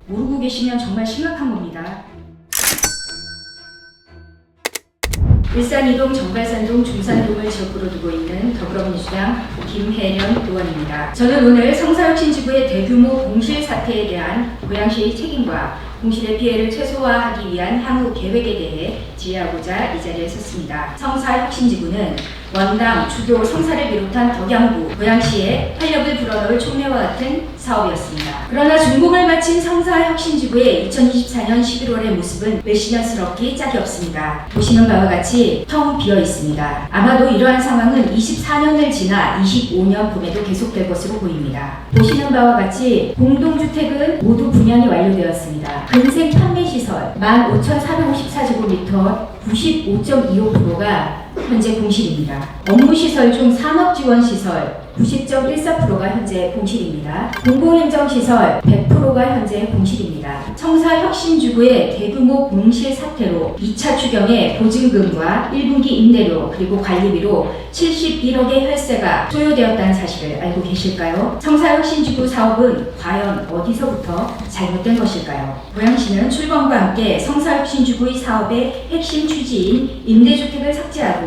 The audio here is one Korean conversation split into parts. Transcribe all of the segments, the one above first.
모르고 계시면 정말 심각한 겁니다. 일산 이동, 정발산동, 중산동을 지역구로 두고 있는 더불어민주당 김혜련 의원입니다. 저는 오늘 성사혁신지구의 대규모 공실 사태에 대한 고양시의 책임과 공실의 피해를 최소화하기 위한 향후 계획에 대해 질의하고자 이 자리에 섰습니다. 성사혁신지구는 원당, 주교, 성사를 비롯한 덕양구, 고양시에 활력을 불어넣을 촉매와 같은 사업이었습니다. 그러나 준공을 마친 성사혁신지구의 2024년 11월의 모습은 메시년스럽기 짝이 없습니다. 보시는 바와 같이 텅 비어 있습니다. 아마도 이러한 상황은 24년을 지나 25년 봄에도 계속될 것으로 보입니다. 보시는 바와 같이 공동주택은 모두 분양이 완료되었습니다. 근생 판매시설 15,454제곱미터 95.25%가 현재 공실입니다. 업무시설 중 산업지원시설 90.14%가 현재 공실입니다. 공공행정시설 100%가 현재 공실입니다. 성사혁신지구의 대규모 공실 사태로 2차 추경의 보증금과 1분기 임대료 그리고 관리비로 71억의 혈세가 소요되었다는 사실을 알고 계실까요? 성사혁신지구 사업은 과연 어디서부터 잘못된 것일까요? 고양시는 출범과 함께 성사혁신지구의 사업의 핵심 취지인 임대주택을 삭제하고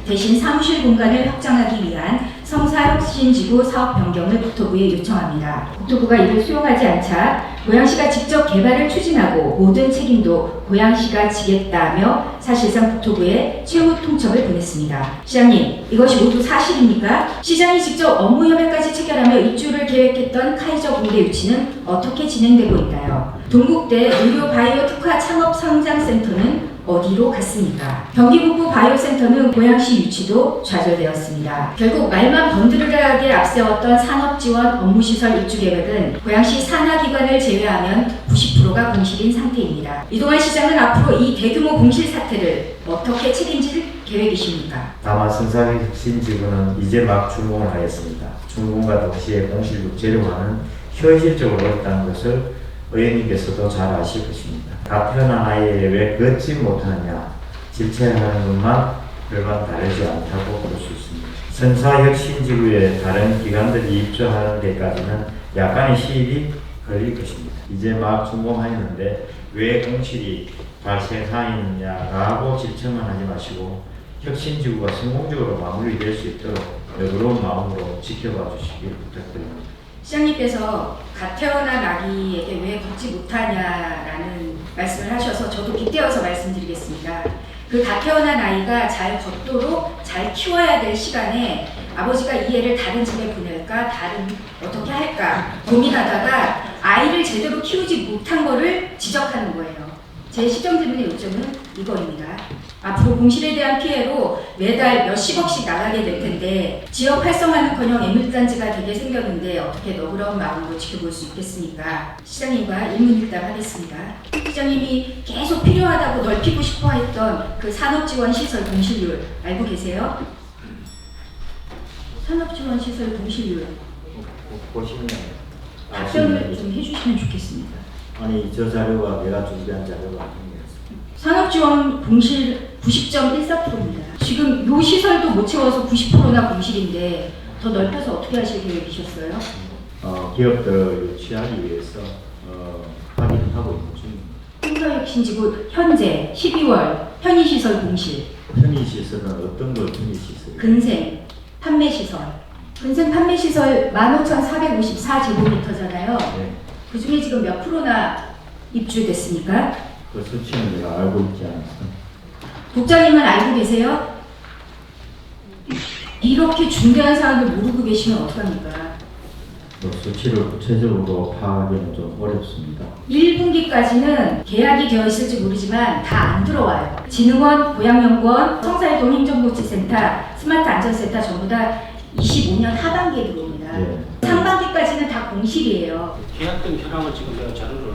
대신 사무실 공간을 확장하기 위한 성사혁신지구 사업 변경을 국토부에 요청합니다. 국토부가 이를 수용하지 않자 고양시가 직접 개발을 추진하고 모든 책임도 고양시가 지겠다며 사실상 국토부에 최후 통첩을 보냈습니다. 시장님, 이것이 모두 사실입니까? 시장이 직접 업무 협약까지 체결하며 입주를 계획했던 카이저 공대 유치는 어떻게 진행되고 있나요? 동국대 의료 바이오 특화 창업 성장센터는 어디로 갔습니까? 경기북부 바이오센터는 고양시 유치도 좌절되었습니다. 결국 말만 번드르르하게 앞세웠던 산업지원 업무시설 입주 계획은 고양시 산하기관을 제외하면 90%가 공실인 상태입니다. 이동환 시장은 앞으로 이 대규모 공실 사태를 어떻게 책임질 계획이십니까? 다만 성사혁신지구는 이제 막 준공을 하였습니다. 준공과 동시에 공실국 재료화는 현실적으로 어렵다는 것을 의원님께서도 잘 아실 것입니다. 다 태어난 아이에 왜 걷지 못하느냐, 질체하는 것만 별반 다르지 않다고 볼 수 있습니다. 성사혁신지구에 다른 기관들이 입주하는 데까지는 약간의 시일이 걸릴 것입니다. 이제 막 준공하였는데 왜 공실이 발생하였느냐라고 질책만 하지 마시고 혁신지구가 성공적으로 마무리될 수 있도록 너그러운 마음으로 지켜봐 주시길 부탁드립니다. 시장님께서 갓 태어난 아기에게 왜 걷지 못하냐라는 말씀을 하셔서 저도 빗대어서 말씀드리겠습니다. 그 갓 태어난 아이가 잘 걷도록 잘 키워야 될 시간에 아버지가 이 애를 다른 집에 보낼까, 어떻게 할까 고민하다가 아이를 제대로 키우지 못한 거를 지적하는 거예요. 제 시정질문의 요점은 이거입니다. 앞으로 공실에 대한 피해로 매달 몇십억씩 나가게 될 텐데 지역 활성화는커녕 애물단지가 되게 생겼는데 어떻게 너그러운 마음으로 지켜볼 수 있겠습니까? 시장님과 일문일답 하겠습니다. 시장님이 계속 필요하다고 넓히고 싶어 했던 그 산업지원시설 공실률 알고 계세요? 산업지원시설 공실률 보시면 답변을 좀 해주시면 좋겠습니다. 아니 저 자료가 내가 준비한 자료가 아닙니다. 산업지원 공실 90.14%입니다. 지금 요 시설도 못 채워서 90%나 공실인데 더 넓혀서 어떻게 하실 계획이셨어요? 기업들을 유치하기 위해서 확인을 하고 있는 중입니다. 성사혁신지구 현재 12월 편의시설 공실, 편의시설은 어떤 걸 편의시설? 근생, 판매시설. 근생 판매시설 15,454제곱미터잖아요. 네. 그 중에 지금 몇 프로나 입주됐습니까? 그 수치는 내가 알고 있지 않습니다. 국장님은 알고 계세요? 이렇게 중대한 사안을 모르고 계시면 어떡합니까? 수치를 구체적으로 파악하기는 좀 어렵습니다. 1분기까지는 계약이 되어 있을지 모르지만 다 안 들어와요. 진흥원, 고양연구원, 성사동 행정복지센터, 스마트 안전센터 전부 다 25년 하반기에 들어옵니다. 네. 상반기까지는 다 공실이에요. 계약된 현황을 지금 내가 자료를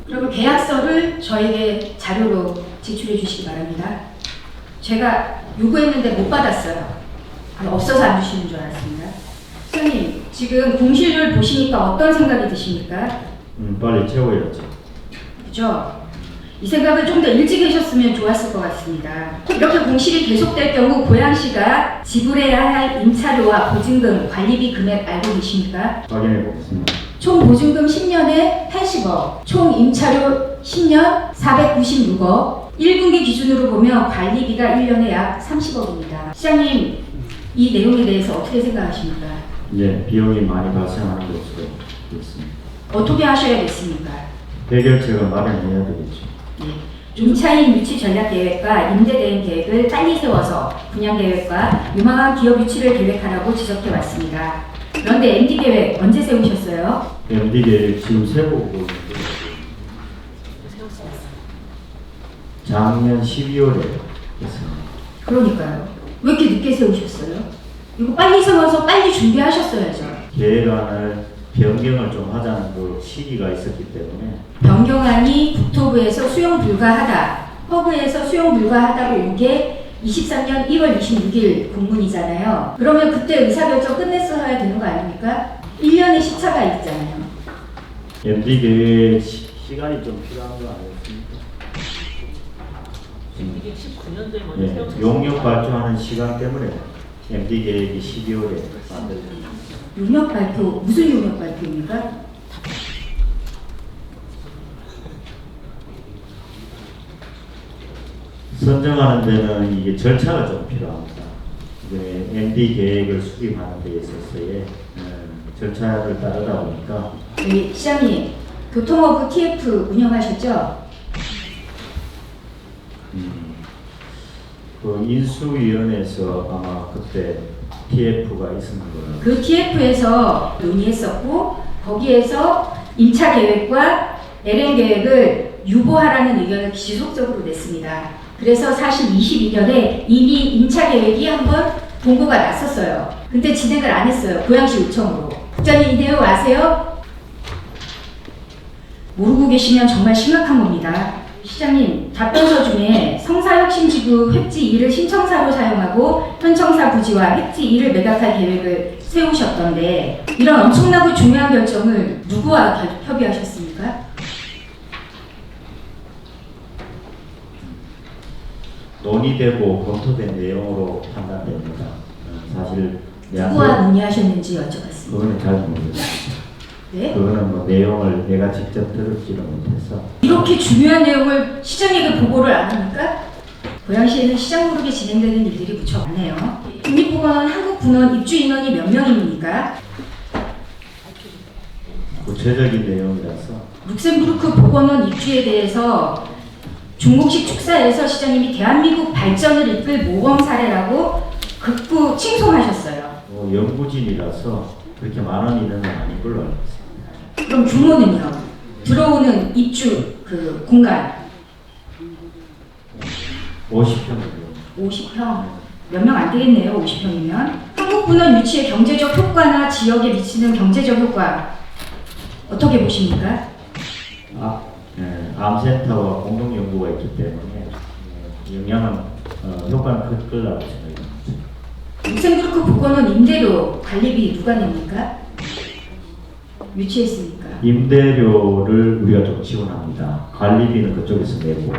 그리고 계약서를 저에게 자료로 제출해 주시기 바랍니다. 제가 요구했는데 못 받았어요. 없어서 안 주시는 줄 알았습니다. 선생님, 지금 공실률 보시니까 어떤 생각이 드십니까? 빨리 채워야죠. 그죠? 이 생각을 좀 더 일찍 하셨으면 좋았을 것 같습니다. 이렇게 공실이 계속될 경우 고양시가 지불해야 할 임차료와 보증금, 관리비 금액 알고 계십니까? 확인해 보겠습니다. 총 보증금 10년에 80억, 총 임차료 10년 496억, 1분기 기준으로 보면 관리비가 1년에 약 30억입니다. 시장님, 이 내용에 대해서 어떻게 생각하십니까? 예, 비용이 많이 발생하는 것으로 보겠습니다. 어떻게 하셔야겠습니까? 해결책을 마련해야 되겠죠. 임차인 유치 전략 계획과 임대 대행 계획을 빨리 세워서 분양 계획과 유망한 기업 유치를 계획하라고 지적해 왔습니다. 그런데 MD 계획 언제 세우셨어요? MD 계획 지금 세보고 있는데 작년 12월에 했습니다. 그러니까요. 왜 이렇게 늦게 세우셨어요? 이거 빨리 세워서 빨리 준비하셨어야죠. 계획안을 변경을 좀 하자는 그 시기가 있었기 때문에 변경안이 국토부에서 수용 불가하다, 허브에서 수용 불가하다고 온 게 23년 1월 26일 공문이잖아요. 그러면 그때 의사결정 끝냈어야 되는 거 아닙니까? 1년의 시차가 있잖아요. MD 계획 시간이 좀 필요한 거 아니었습니까? 이게 19년도에 먼저 예, 세웠어요. 용역 발주하는 시간 때문에 MD 계획이 12월에 만들어졌습니다. 용역 발표, 무슨 용역 발표입니까? 선정하는 데는 이게 절차가 좀 필요합니다. 이게 MD 계획을 수립하는 데 있어서의 절차를 따르다 보니까 네, 시장님, 교통허브 TF 운영하셨죠? 그 인수위원회에서 아마 그때 TF가 있었는 거예요. 그 TF에서 논의했었고 거기에서 임차 계획과 LN 계획을 유보하라는 의견을 지속적으로 냈습니다. 그래서 사실 22년에 이미 임차 계획이 한번 공고가 났었어요. 근데 진행을 안 했어요. 고양시 요청으로. 국장님 이 내용 아세요? 모르고 계시면 정말 심각한 겁니다. 시장님, 답변서 중에 성사혁신지구 획지 2를 신청사로 사용하고 현청사 부지와 획지 2를 매각할 계획을 세우셨던데 이런 엄청나고 중요한 결정을 누구와 협의하셨습니까? 논의되고 검토된 내용으로 판단됩니다. 사실 누구와 논의하셨는지 여쭤봤습니다. 그거는 잘 모르겠습니다. 네? 그거는 뭐 내용을 내가 직접 들었지는 못해서 이렇게 중요한 내용을 시장에게 보고를 안 합니까? 고양시에는 시장 모르게 진행되는 일들이 무척 많네요. 국립보건원 한국분원 입주 인원이 몇 명입니까? 구체적인 내용이라서 룩셈부르크 보건원 입주에 대해서 중국식 축사에서 시장님이 대한민국 발전을 이끌 모범 사례라고 극구 칭송하셨어요. 연구진이라서 그렇게 많은 인원은 아닌 걸로 알고 있습니다. 그럼 규모는요? 들어오는 입주 그 공간 50평 정도. 50평 몇 명 안 되겠네요. 50평이면 한국분원 유치의 경제적 효과나 지역에 미치는 경제적 효과 어떻게 보십니까? 암센터와 공동 연구가 있기 때문에 영향은 효과는 클 거라고 생각합니다. 룩셈부르크 보건원 임대료 관리비 누가 냅니까? 유치했으니까. 임대료를 우리가 좀 지원합니다. 관리비는 그쪽에서 내고.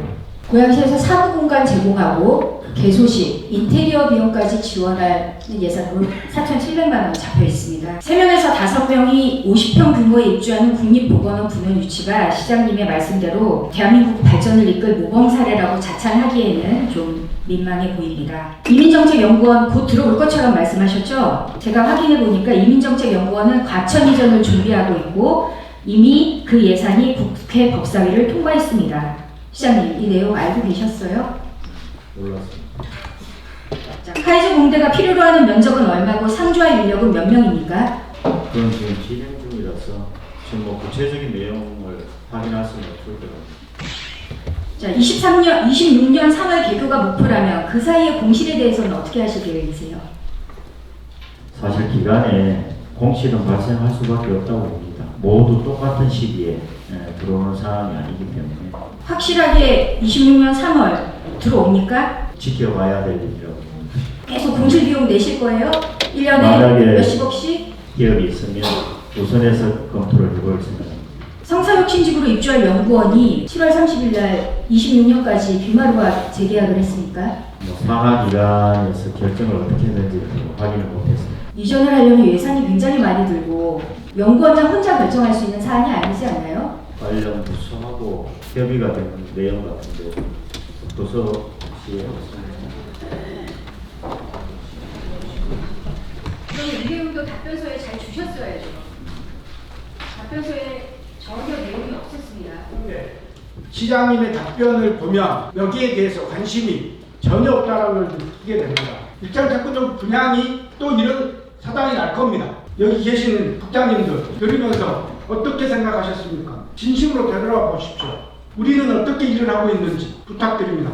고양시에서 사무 공간 제공하고 개소식, 인테리어 비용까지 지원할 예산으로 4,700만 원 잡혀 있습니다. 3명에서 5명이 50평 규모에 입주하는 국립보건원 분원 유치가 시장님의 말씀대로 대한민국 발전을 이끌 모범 사례라고 자찬하기에는 좀 민망해 보입니다. 이민정책연구원 곧 들어올 것처럼 말씀하셨죠? 제가 확인해 보니까 이민정책연구원은 과천 이전을 준비하고 있고 이미 그 예산이 국회 법사위를 통과했습니다. 시장님, 이 내용 알고 계셨어요? 몰랐습니다. 자, 카이저 공대가 필요로 하는 면적은 얼마고 상주할 인력은 몇 명입니까? 그건 지금 진행 중이라서 지금 뭐 구체적인 내용을 확인할 수는 없을 것 같아요. 자, 26년 3월 개교가 목표라면 그 사이에 공실에 대해서는 어떻게 하실 계획이세요? 사실 기간에 공실은 발생할 수밖에 없다고 봅니다. 모두 똑같은 시기에 들어오는 상황이 아니기 때문에 확실하게 26년 3월 들어옵니까? 지켜봐야 될 일이라고 봅니다. 계속 공실 비용 내실 거예요? 1년에 만약에 몇십억씩? 기업이 있으면 우선해서 검토를 해볼 생각입니다. 성사역 신직으로 입주할 연구원이 7월 30일 날 26년까지 뷰마루와 재계약을 했습니까? 상하 기관에서 결정을 어떻게 했는지 확인을 못했습니다. 이전을 하려면 예산이 굉장히 많이 들고 연구원장 혼자 결정할 수 있는 사안이 아니지 않나요? 관련 부서하고 협의가 되는 내용 같은데 부서 혹시 그럼 이배우도 답변서에 잘 주셨어야죠. 답변서에 전혀 내용이 없었습니다. 시장님의 답변을 보면 여기에 대해서 관심이 전혀 없다는 걸 느끼게 됩니다. 일장 자꾸전 분양이 또 이런 사단이 날 겁니다. 여기 계시는 국장님들 들으면서 어떻게 생각하셨습니까? 진심으로 되돌아보십시오. 우리는 어떻게 일을 하고 있는지 부탁드립니다.